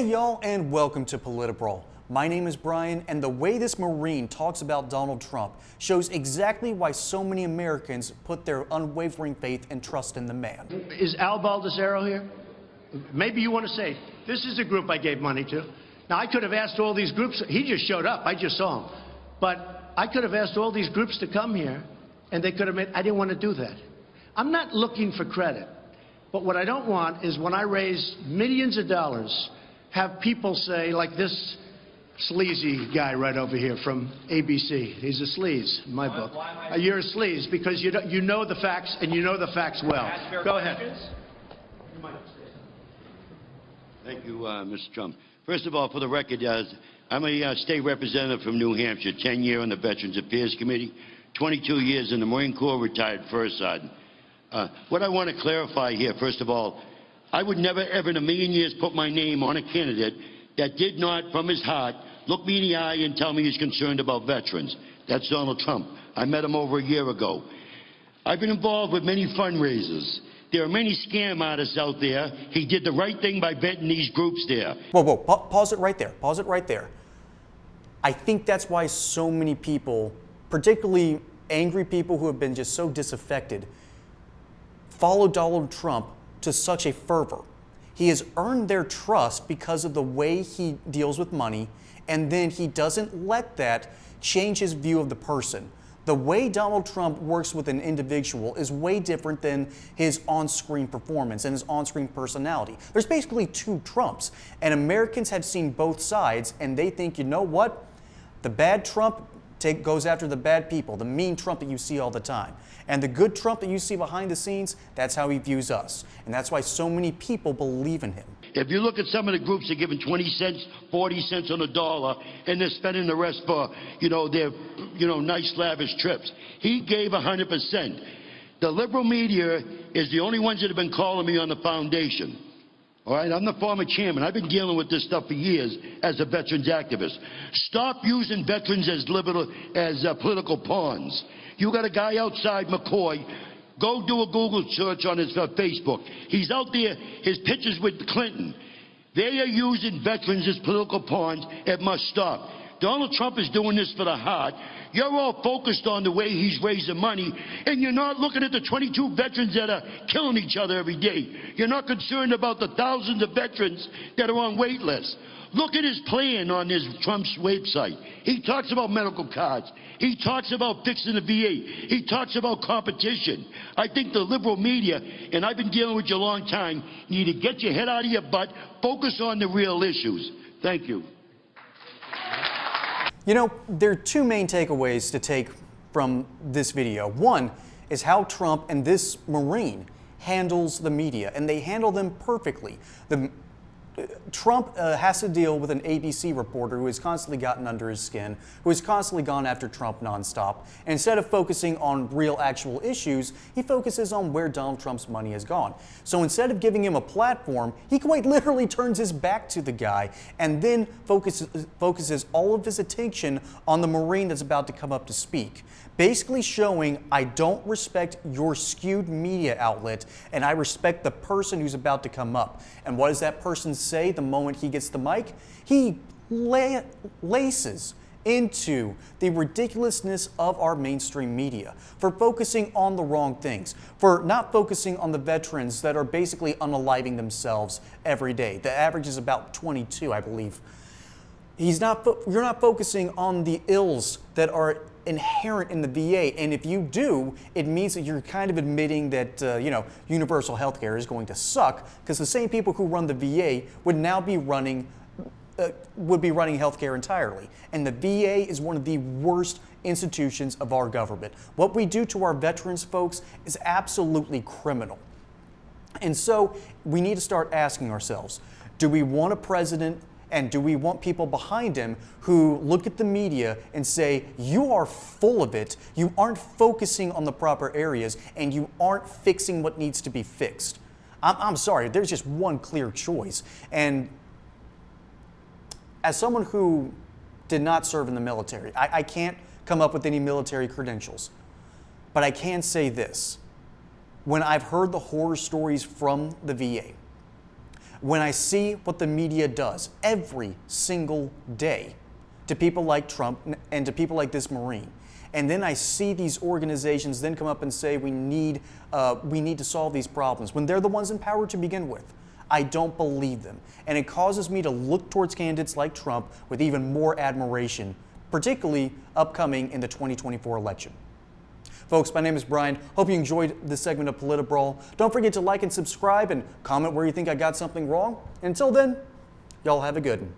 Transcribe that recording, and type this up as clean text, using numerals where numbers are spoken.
Hey y'all, and welcome to PolitiBrawl. My name is Brian, and the way this Marine talks about Donald Trump shows exactly why so many Americans put their unwavering faith and trust in the man. Is Al Baldessaro here? Maybe you want to say, this is a group I gave money to. Now, I could have asked all these groups. He just showed up. I just saw him. But I could have asked all these groups to come here, and they could have made, I didn't want to do that. I'm not looking for credit. But what I don't want is when I raise millions of dollars, have people say, like this sleazy guy right over here from ABC. He's a sleaze in my book. You're a sleaze because you know the facts, and you know the facts well. Go ahead. Thank you, Mr. Trump. First of all, for the record, I'm a state representative from New Hampshire, 10 years on the Veterans Affairs Committee, 22 years in the Marine Corps, retired First Sergeant. What I want to clarify here, first of all, I would never, ever in a million years put my name on a candidate that did not, from his heart, look me in the eye and tell me he's concerned about veterans. That's Donald Trump. I met him over a year ago. I've been involved with many fundraisers. There are many scam artists out there. He did the right thing by vetting these groups there. Whoa, pause it right there. Pause it right there. I think that's why so many people, particularly angry people who have been just so disaffected, follow Donald Trump to such a fervor. He has earned their trust because of the way he deals with money, and then he doesn't let that change his view of the person. The way Donald Trump works with an individual is way different than his on-screen performance and his on-screen personality. There's basically two Trumps, and Americans have seen both sides, and they think, you know what? The bad Trump goes after the bad people, the mean Trump that you see all the time. And the good Trump that you see behind the scenes, that's how he views us. And that's why so many people believe in him. If you look at some of the groups that are giving 20 cents, 40 cents on the dollar, and they're spending the rest for, their, nice lavish trips. He gave 100%. The liberal media is the only ones that have been calling me on the foundation. All right, I'm the former chairman. I've been dealing with this stuff for years as a veterans activist. Stop using veterans as political pawns. You got a guy outside McCoy. Go do a Google search on his Facebook. He's out there, his pictures with Clinton. They are using veterans as political pawns. It must stop. Donald Trump is doing this for the heart. You're all focused on the way he's raising money, and you're not looking at the 22 veterans that are killing each other every day. You're not concerned about the thousands of veterans that are on wait lists. Look at his plan on his Trump's website. He talks about medical cards. He talks about fixing the VA. He talks about competition. I think the liberal media, and I've been dealing with you a long time, need to get your head out of your butt, focus on the real issues. Thank you. You know, there are two main takeaways to take from this video. One is how Trump and this Marine handles the media, and they handle them perfectly. Trump has to deal with an ABC reporter who has constantly gotten under his skin, who has constantly gone after Trump nonstop. And instead of focusing on real actual issues, he focuses on where Donald Trump's money has gone. So instead of giving him a platform, he quite literally turns his back to the guy and then focuses all of his attention on the Marine that's about to come up to speak. Basically showing, I don't respect your skewed media outlet, and I respect the person who's about to come up. And what does that person say the moment he gets the mic? He laces into the ridiculousness of our mainstream media for focusing on the wrong things, for not focusing on the veterans that are basically unaliving themselves every day. The average is about 22, I believe. You're not focusing on the ills that are inherent in the VA, and if you do, it means that you're kind of admitting that universal health care is going to suck, because the same people who run the VA would now be running healthcare entirely. And the VA is one of the worst institutions of our government. What we do to our veterans, folks, is absolutely criminal. And so we need to start asking ourselves, do we want a president, and do we want people behind him who look at the media and say, you are full of it, you aren't focusing on the proper areas, and you aren't fixing what needs to be fixed? I'm sorry, there's just one clear choice. And as someone who did not serve in the military, I can't come up with any military credentials. But I can say this. When I've heard the horror stories from the VA, when I see what the media does every single day to people like Trump and to people like this Marine, and then I see these organizations then come up and say we need to solve these problems when they're the ones in power to begin with, I don't believe them. And it causes me to look towards candidates like Trump with even more admiration, particularly upcoming in the 2024 election. Folks, my name is Brian. Hope you enjoyed this segment of PolitiBrawl. Don't forget to like and subscribe and comment where you think I got something wrong. And until then, y'all have a good one.